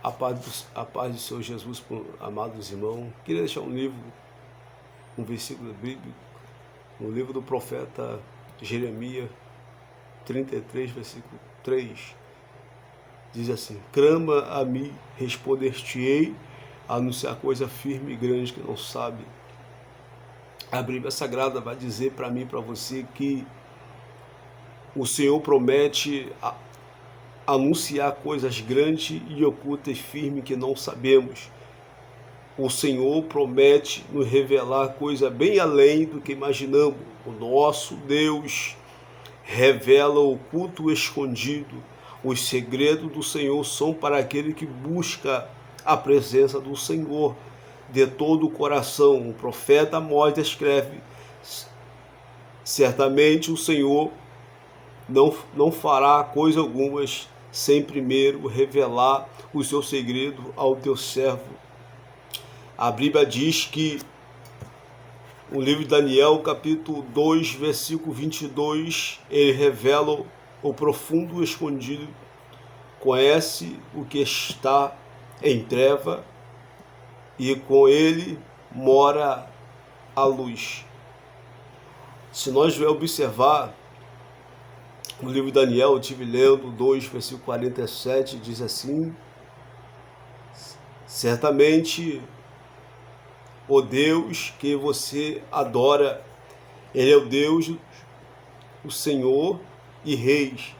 A paz do Senhor Jesus, amados irmãos. Queria deixar um versículo bíblico, no livro do profeta Jeremias 33, versículo 3. Diz assim: clama a mim, responder-te-ei, anunciar coisa firme e grande que não sabe. A Bíblia Sagrada vai dizer para mim e para você que o Senhor promete anunciar coisas grandes e ocultas e firmes que não sabemos. O Senhor promete nos revelar coisa bem além do que imaginamos. O nosso Deus revela o oculto escondido. Os segredos do Senhor são para aquele que busca a presença do Senhor de todo o coração. O profeta Amós escreve: certamente o Senhor não fará coisa alguma sem primeiro revelar o seu segredo ao teu servo. A Bíblia diz que no livro de Daniel, capítulo 2, versículo 22, ele revela o profundo escondido, conhece o que está em treva e com ele mora a luz. Se nós vier observar no livro de Daniel, eu estive lendo 2, versículo 47, diz assim: certamente o Deus que você adora, Ele é o Deus, o Senhor e Reis.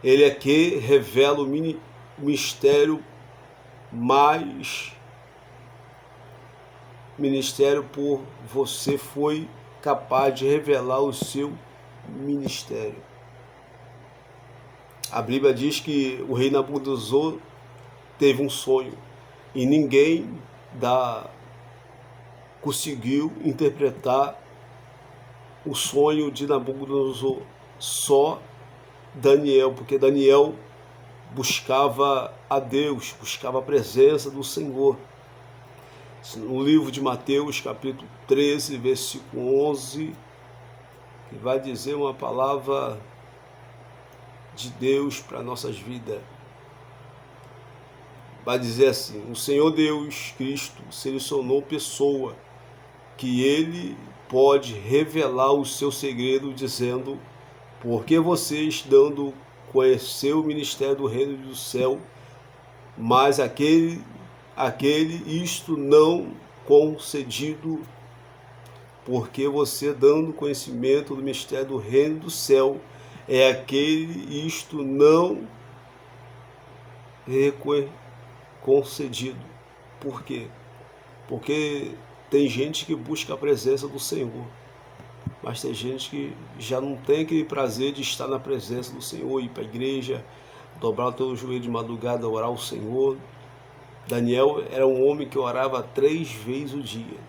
Ele é que revela o mistério por você foi capaz de revelar o seu ministério. A Bíblia diz que o rei Nabucodonosor teve um sonho e ninguém conseguiu interpretar o sonho de Nabucodonosor, só Daniel, porque Daniel buscava a Deus, buscava a presença do Senhor. No livro de Mateus, capítulo 13, versículo 11, que vai dizer uma palavra de Deus para nossas vidas. Vai dizer assim: o Senhor Deus Cristo selecionou pessoa que Ele pode revelar o seu segredo, dizendo: porque vocês dando conhecer o ministério do reino do céu, mas aquele isto não concedido, porque você dando conhecimento do mistério do reino do céu, é aquele isto não concedido. Por quê? Porque tem gente que busca a presença do Senhor, mas tem gente que já não tem aquele prazer de estar na presença do Senhor, ir para a igreja, dobrar o teu joelho de madrugada, orar ao Senhor. Daniel era um homem que orava 3 vezes o dia.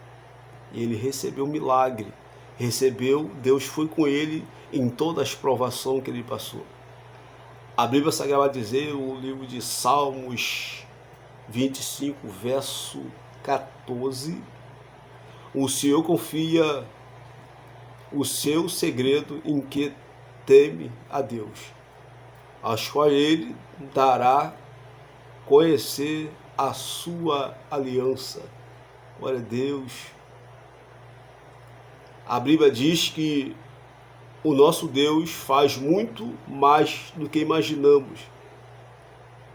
E ele recebeu milagre. Deus foi com ele em todas as provações que ele passou. A Bíblia Sagrada vai dizer, o livro de Salmos 25, verso 14, o Senhor confia o seu segredo em que teme a Deus, aos quais ele dará conhecer a sua aliança. Glória a Deus. A Bíblia diz que o nosso Deus faz muito mais do que imaginamos.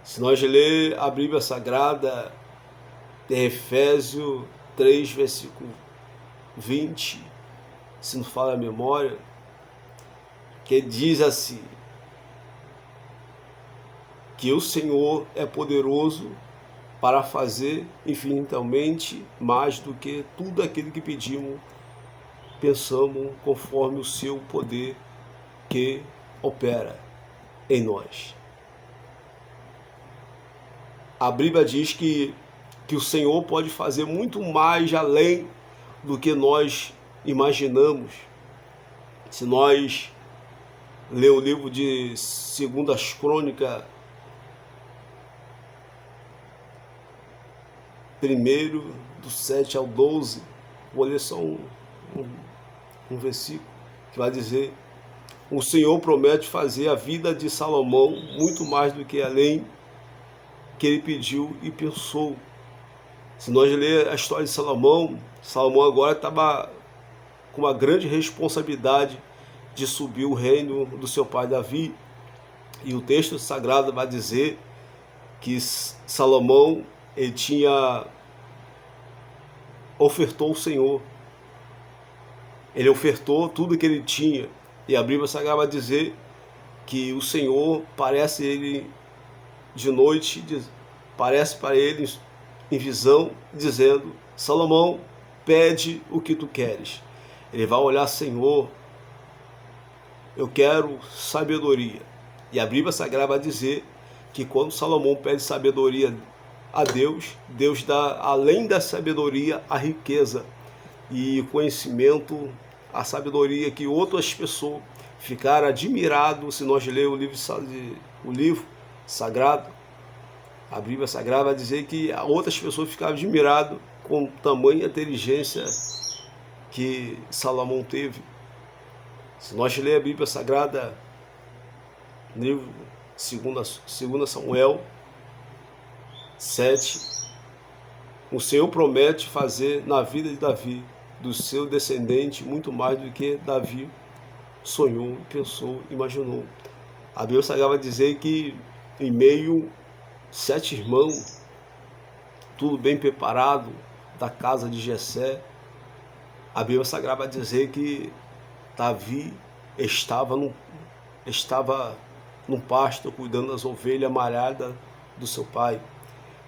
Se nós ler a Bíblia Sagrada, em Efésios 3, versículo 20, se não falha a memória, que diz assim: que o Senhor é poderoso para fazer infinitamente mais do que tudo aquilo que pedimos, pensamos, conforme o seu poder que opera em nós. A Bíblia diz que o Senhor pode fazer muito mais além do que nós imaginamos. Se nós ler o livro de 2 Crônicas, 1 do 7 ao 12, vou ler só um versículo que vai dizer: o Senhor promete fazer a vida de Salomão muito mais do que além que ele pediu e pensou. Se nós ler a história de Salomão, Salomão agora estava com uma grande responsabilidade de subir o reino do seu pai Davi. E o texto sagrado vai dizer que Salomão ele ofertou ao Senhor. Ele ofertou tudo que ele tinha. E a Bíblia Sagrada vai dizer que o Senhor parece ele de noite, parece para ele em visão, dizendo: Salomão, pede o que tu queres. Ele vai olhar: Senhor, eu quero sabedoria. E a Bíblia Sagrada vai dizer que quando Salomão pede sabedoria a Deus, Deus dá, além da sabedoria, a riqueza e conhecimento, a sabedoria que outras pessoas ficaram admirados. Se nós lermos o livro sagrado, a Bíblia Sagrada vai dizer que outras pessoas ficaram admiradas com tamanha inteligência que Salomão teve. Se nós lermos a Bíblia Sagrada, livro 2 Samuel 7, o Senhor promete fazer na vida de Davi, do seu descendente, muito mais do que Davi sonhou, pensou, imaginou. A Bíblia Sagrada vai dizer que em meio 7 irmãos, tudo bem preparado, da casa de Jessé, a Bíblia Sagrada vai dizer que Davi estava num pasto cuidando das ovelhas malhadas do seu pai.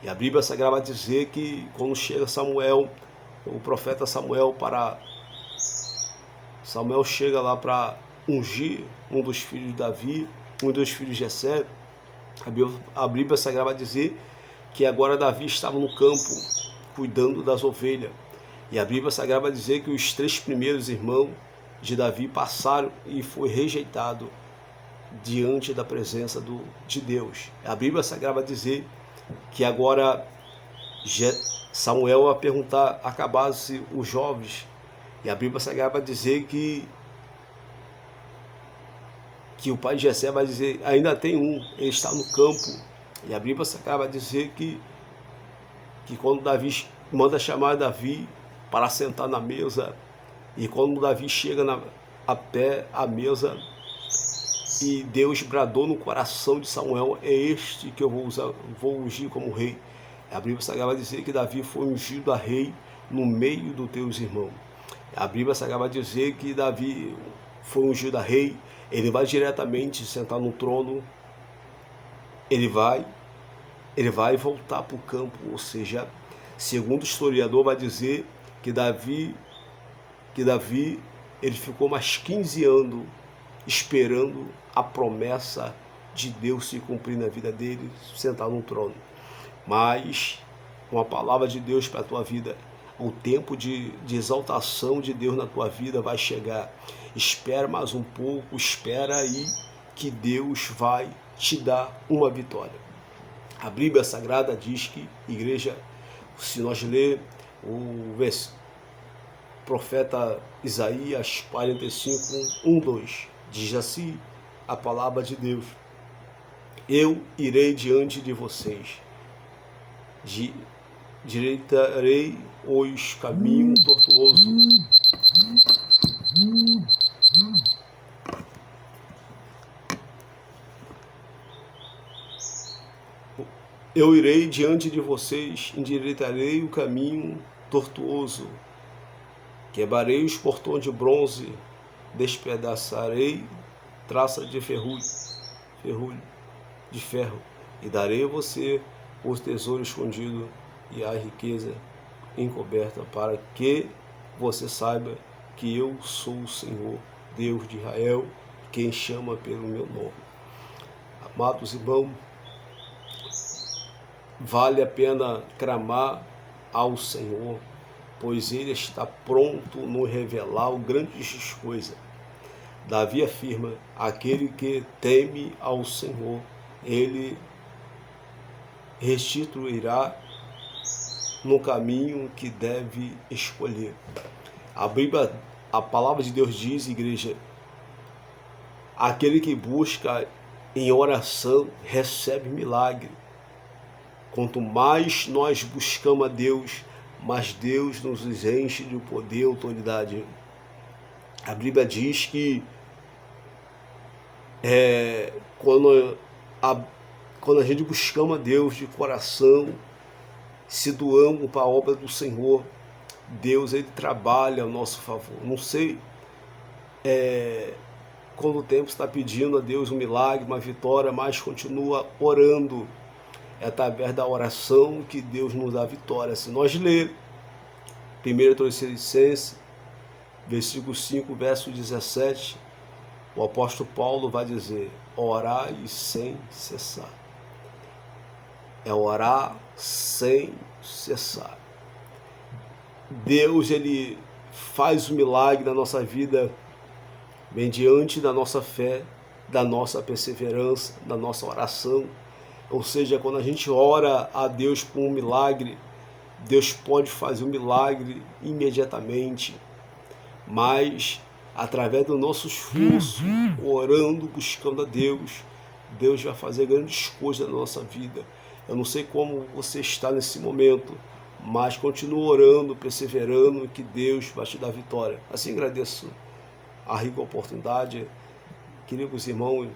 E a Bíblia Sagrada vai dizer que quando chega Samuel, o profeta Samuel chega lá para ungir um dos filhos de Davi, um dos filhos de Jessé. A Bíblia Sagrada vai dizer que agora Davi estava no campo cuidando das ovelhas. E a Bíblia Sagrada vai dizer que os 3 primeiros irmãos de Davi passaram e foi rejeitado diante da presença de Deus. A Bíblia Sagrada vai dizer que agora Samuel vai perguntar: acabaram-se os jovens? E a Bíblia Sagrada vai dizer que o pai de Jessé vai dizer: ainda tem um, ele está no campo. E a Bíblia Sagrada vai dizer que quando Davi manda chamar Davi para sentar na mesa, e quando Davi chega a pé à mesa, e Deus bradou no coração de Samuel: é este que eu vou ungir como rei. A Bíblia Sagrada vai dizer que Davi foi ungido a rei no meio dos teus irmãos. A Bíblia Sagrada vai dizer que Davi foi ungido a rei, ele vai diretamente sentar no trono, ele vai voltar para o campo. Ou seja, segundo o historiador, vai dizer que Davi ele ficou mais 15 anos esperando a promessa de Deus se cumprir na vida dele, sentar no trono. Mas uma palavra de Deus para a tua vida, o tempo de exaltação de Deus na tua vida vai chegar. Espera mais um pouco, espera aí que Deus vai te dar uma vitória. A Bíblia Sagrada diz que, igreja, se nós ler o profeta Isaías 45, 1, 2, diz assim a palavra de Deus: eu irei diante de vocês, direitarei os caminhos tortuosos. Eu irei diante de vocês, endireitarei o caminho tortuoso, quebrarei os portões de bronze, despedaçarei traça de ferrugem de ferro, e darei a você os tesouros escondidos e a riqueza encoberta, para que você saiba que eu sou o Senhor, Deus de Israel, quem chama pelo meu nome. Amados irmãos, vale a pena clamar ao Senhor, pois Ele está pronto a nos revelar grandes coisas. Davi afirma: aquele que teme ao Senhor, Ele restituirá no caminho que deve escolher. A Bíblia, a palavra de Deus diz, igreja, aquele que busca em oração recebe milagre. Quanto mais nós buscamos a Deus, mais Deus nos enche de poder e autoridade. A Bíblia diz que quando a gente buscamos a Deus de coração, se doamos para a obra do Senhor, Deus ele trabalha ao nosso favor. Não sei quando o tempo está pedindo a Deus um milagre, uma vitória, mas continua orando. É através da oração que Deus nos dá vitória. Se nós ler 1 Tessalonicenses, versículo 5, verso 17, o apóstolo Paulo vai dizer: orai sem cessar. É orar sem cessar. Deus ele faz o milagre na nossa vida mediante da nossa fé, da nossa perseverança, da nossa oração. Ou seja, quando a gente ora a Deus por um milagre, Deus pode fazer um milagre imediatamente, mas através do nosso esforço, orando, buscando a Deus, Deus vai fazer grandes coisas na nossa vida. Eu não sei como você está nesse momento, mas continue orando, perseverando, que Deus vai te dar vitória. Assim agradeço a rica oportunidade. Queria que os irmãos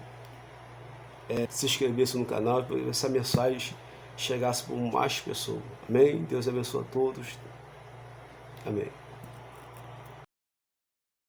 se inscrevessem no canal para que essa mensagem chegasse para mais pessoas. Amém? Deus abençoe a todos. Amém.